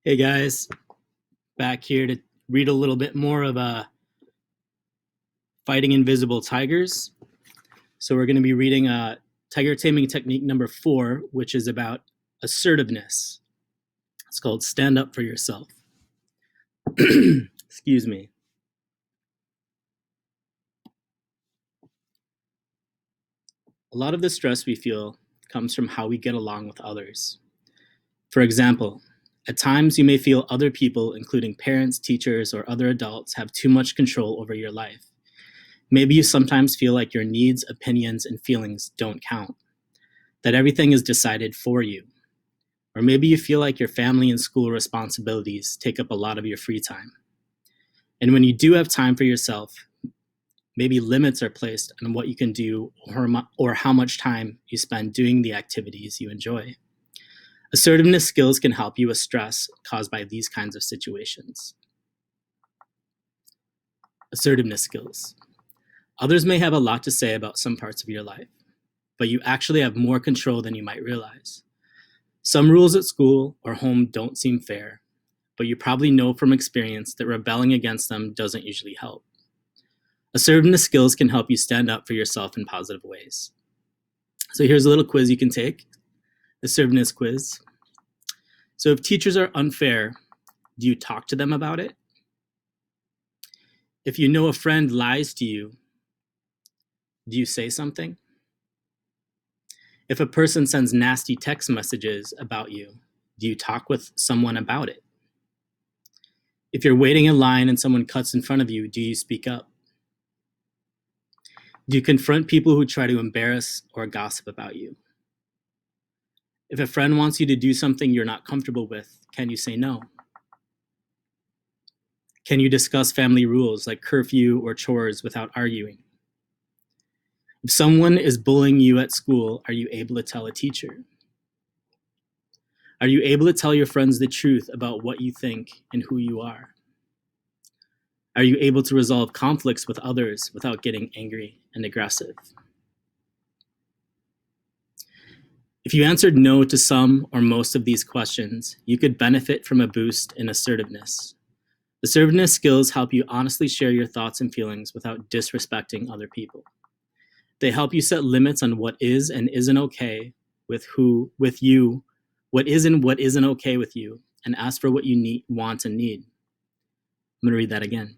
Hey guys, back here to read a little bit more of Fighting Invisible Tigers. So we're going to be reading Tiger Taming Technique number 4, which is about assertiveness. It's called Stand Up for Yourself. Excuse me. A lot of the stress we feel comes from how we get along with others. For example, at times you may feel other people, including parents, teachers, or other adults, have too much control over your life. Maybe you sometimes feel like your needs, opinions, and feelings don't count, that everything is decided for you. Or maybe you feel like your family and school responsibilities take up a lot of your free time. And when you do have time for yourself, maybe limits are placed on what you can do or how much time you spend doing the activities you enjoy. Assertiveness skills can help you with stress caused by these kinds of situations. Assertiveness skills. Others may have a lot to say about some parts of your life, but you actually have more control than you might realize. Some rules at school or home don't seem fair, but you probably know from experience that rebelling against them doesn't usually help. Assertiveness skills can help you stand up for yourself in positive ways. So here's a little quiz you can take. Assertiveness quiz. So if teachers are unfair, do you talk to them about it? If you know a friend lies to you, do you say something? If a person sends nasty text messages about you, do you talk with someone about it? If you're waiting in line and someone cuts in front of you, do you speak up? Do you confront people who try to embarrass or gossip about you? If a friend wants you to do something you're not comfortable with, can you say no? Can you discuss family rules like curfew or chores without arguing? If someone is bullying you at school, are you able to tell a teacher? Are you able to tell your friends the truth about what you think and who you are? Are you able to resolve conflicts with others without getting angry and aggressive? If you answered no to some or most of these questions, you could benefit from a boost in assertiveness. Assertiveness skills help you honestly share your thoughts and feelings without disrespecting other people. They help you set limits on what is and isn't okay with you, what is and what isn't okay with you, and ask for what you want and need. I'm going to read that again.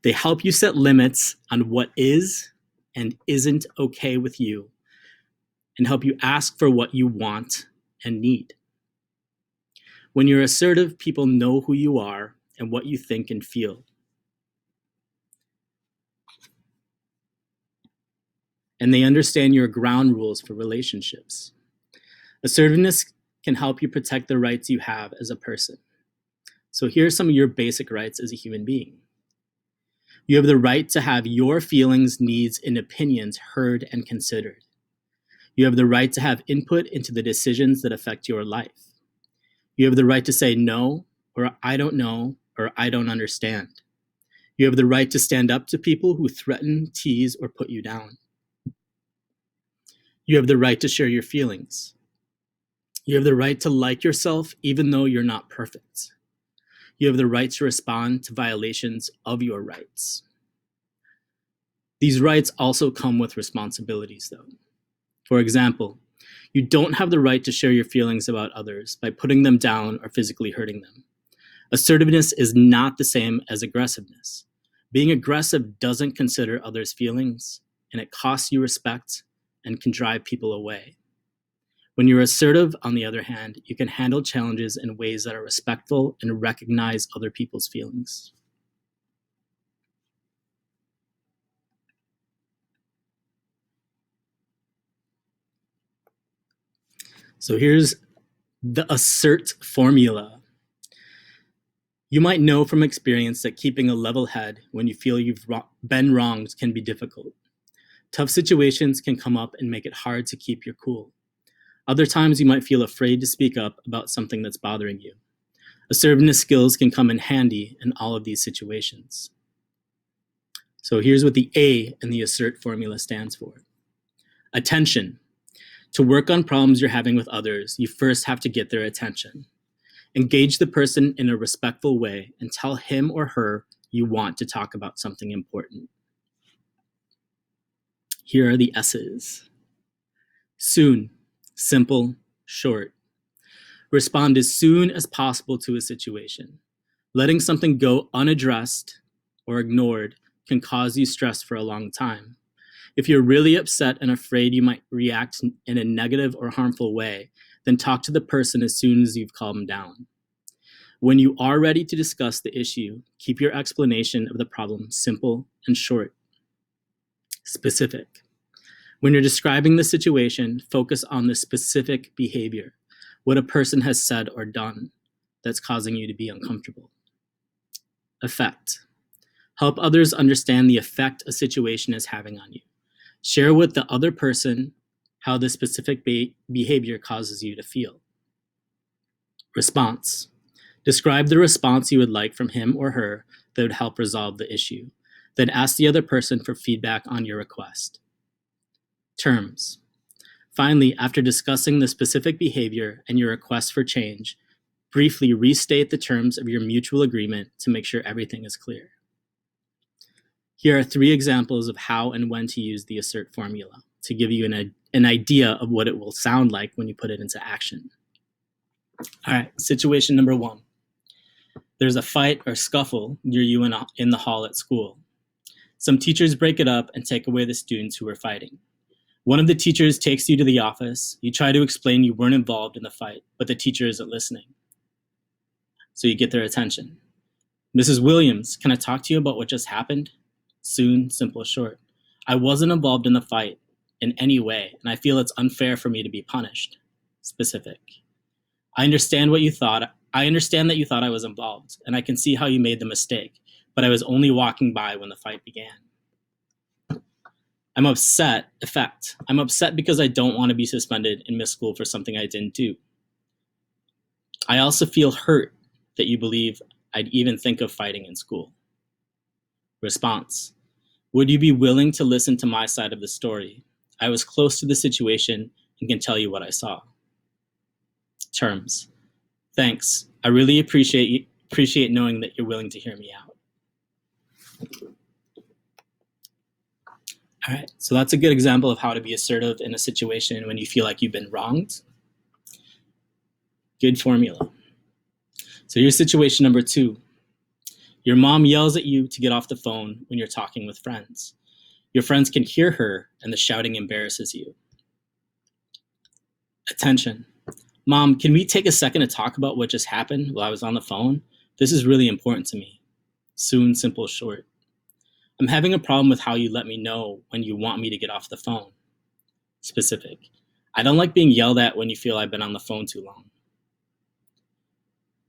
They help you set limits on what is and isn't okay with you, and help you ask for what you want and need. When you're assertive, people know who you are and what you think and feel. And they understand your ground rules for relationships. Assertiveness can help you protect the rights you have as a person. So here are some of your basic rights as a human being. You have the right to have your feelings, needs, and opinions heard and considered. You have the right to have input into the decisions that affect your life. You have the right to say no, or I don't know, or I don't understand. You have the right to stand up to people who threaten, tease, or put you down. You have the right to share your feelings. You have the right to like yourself even though you're not perfect. You have the right to respond to violations of your rights. These rights also come with responsibilities, though. For example, you don't have the right to share your feelings about others by putting them down or physically hurting them. Assertiveness is not the same as aggressiveness. Being aggressive doesn't consider others' feelings, and it costs you respect and can drive people away. When you're assertive, on the other hand, you can handle challenges in ways that are respectful and recognize other people's feelings. So here's the ASSERT formula. You might know from experience that keeping a level head when you feel you've been wronged can be difficult. Tough situations can come up and make it hard to keep your cool. Other times you might feel afraid to speak up about something that's bothering you. Assertiveness skills can come in handy in all of these situations. So here's what the A in the ASSERT formula stands for. Attention. To work on problems you're having with others, you first have to get their attention. Engage the person in a respectful way and tell him or her you want to talk about something important. Here are the S's. Soon, simple, short. Respond as soon as possible to a situation. Letting something go unaddressed or ignored can cause you stress for a long time. If you're really upset and afraid you might react in a negative or harmful way, then talk to the person as soon as you've calmed down. When you are ready to discuss the issue, keep your explanation of the problem simple and short. Specific. When you're describing the situation, focus on the specific behavior, what a person has said or done that's causing you to be uncomfortable. Effect. Help others understand the effect a situation is having on you. Share with the other person how the specific behavior causes you to feel. Response. Describe the response you would like from him or her that would help resolve the issue. Then ask the other person for feedback on your request. Terms. Finally, after discussing the specific behavior and your request for change, briefly restate the terms of your mutual agreement to make sure everything is clear. Here are 3 examples of how and when to use the ASSERT formula to give you an idea of what it will sound like when you put it into action. All right, situation number 1. There's a fight or scuffle near you in the hall at school. Some teachers break it up and take away the students who were fighting. One of the teachers takes you to the office. You try to explain you weren't involved in the fight, but the teacher isn't listening. So you get their attention. Mrs. Williams, can I talk to you about what just happened? Soon, simple, short. I wasn't involved in the fight in any way, and I feel it's unfair for me to be punished. Specific. I understand that you thought I was involved, and I can see how you made the mistake, but I was only walking by when the fight began. I'm upset. Effect. I'm upset because I don't want to be suspended and miss school for something I didn't do. I also feel hurt that you believe I'd even think of fighting in school. Response. Would you be willing to listen to my side of the story? I was close to the situation and can tell you what I saw. Terms. Thanks. I really appreciate knowing that you're willing to hear me out. All right, so that's a good example of how to be assertive in a situation when you feel like you've been wronged. Good formula. So here's situation number 2. Your mom yells at you to get off the phone when you're talking with friends. Your friends can hear her and the shouting embarrasses you. Attention. Mom, can we take a second to talk about what just happened while I was on the phone? This is really important to me. Soon, simple, short. I'm having a problem with how you let me know when you want me to get off the phone. Specific. I don't like being yelled at when you feel I've been on the phone too long.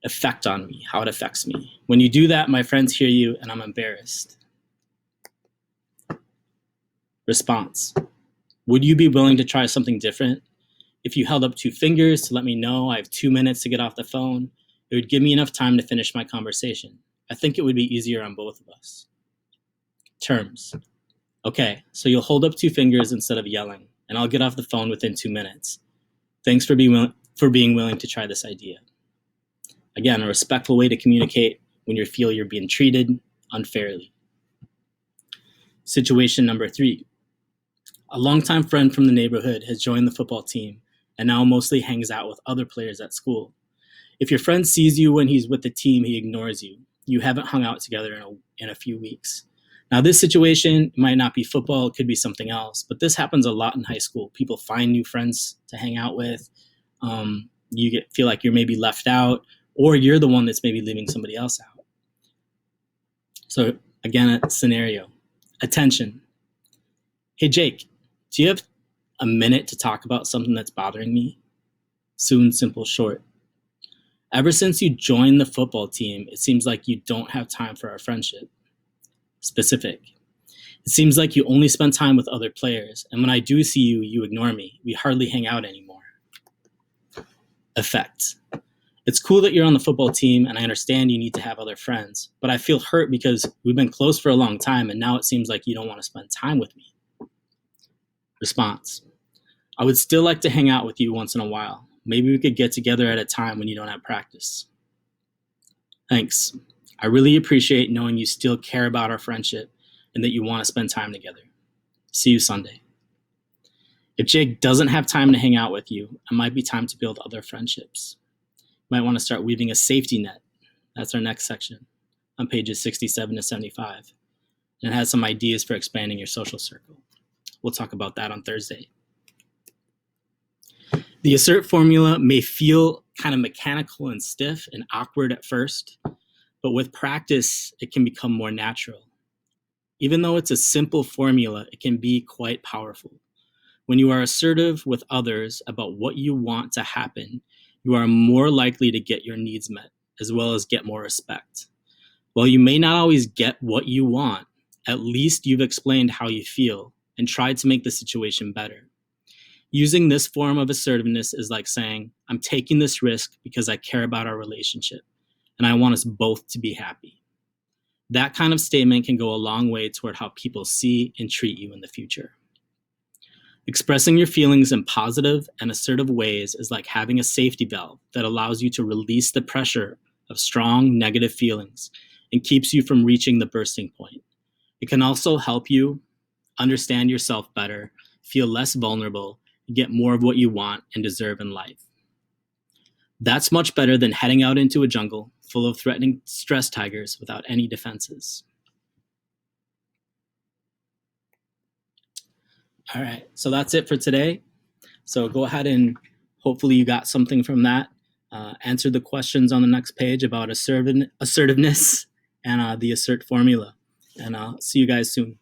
Effect on me, how it affects me. When you do that, my friends hear you and I'm embarrassed. Response. Would you be willing to try something different? If you held up 2 fingers to let me know I have 2 minutes to get off the phone, it would give me enough time to finish my conversation. I think it would be easier on both of us. Terms. Okay, so you'll hold up 2 fingers instead of yelling, and I'll get off the phone within 2 minutes. Thanks for being willing to try this idea. Again, a respectful way to communicate when you feel you're being treated unfairly. Situation number 3. A longtime friend from the neighborhood has joined the football team and now mostly hangs out with other players at school. If your friend sees you when he's with the team, he ignores you. You haven't hung out together in a few weeks. Now, this situation might not be football, it could be something else, but this happens a lot in high school. People find new friends to hang out with. You feel like you're maybe left out, or you're the one that's maybe leaving somebody else out. So again, a scenario. Attention. Hey, Jake, do you have a minute to talk about something that's bothering me? Soon, simple, short. Ever since you joined the football team, it seems like you don't have time for our friendship. Specific. It seems like you only spend time with other players, and when I do see you, you ignore me. We hardly hang out anymore. Effect. It's cool that you're on the football team, and I understand you need to have other friends, but I feel hurt because we've been close for a long time, and now it seems like you don't want to spend time with me. Response. I would still like to hang out with you once in a while. Maybe we could get together at a time when you don't have practice. Thanks. I really appreciate knowing you still care about our friendship and that you want to spend time together. See you Sunday. If Jake doesn't have time to hang out with you, it might be time to build other friendships. You might want to start weaving a safety net. That's our next section on pages 67 to 75. And it has some ideas for expanding your social circle. We'll talk about that on Thursday. The ASSERT formula may feel kind of mechanical and stiff and awkward at first, but with practice, it can become more natural. Even though it's a simple formula, it can be quite powerful. When you are assertive with others about what you want to happen, you are more likely to get your needs met, as well as get more respect. While you may not always get what you want, at least you've explained how you feel and tried to make the situation better. Using this form of assertiveness is like saying, I'm taking this risk because I care about our relationship, and I want us both to be happy. That kind of statement can go a long way toward how people see and treat you in the future. Expressing your feelings in positive and assertive ways is like having a safety valve that allows you to release the pressure of strong negative feelings and keeps you from reaching the bursting point. It can also help you understand yourself better, feel less vulnerable, and get more of what you want and deserve in life. That's much better than heading out into a jungle full of threatening stress tigers without any defenses. All right, so that's it for today. So go ahead and hopefully you got something from that. Answer the questions on the next page about assertiveness and the ASSERT formula. And I'll see you guys soon.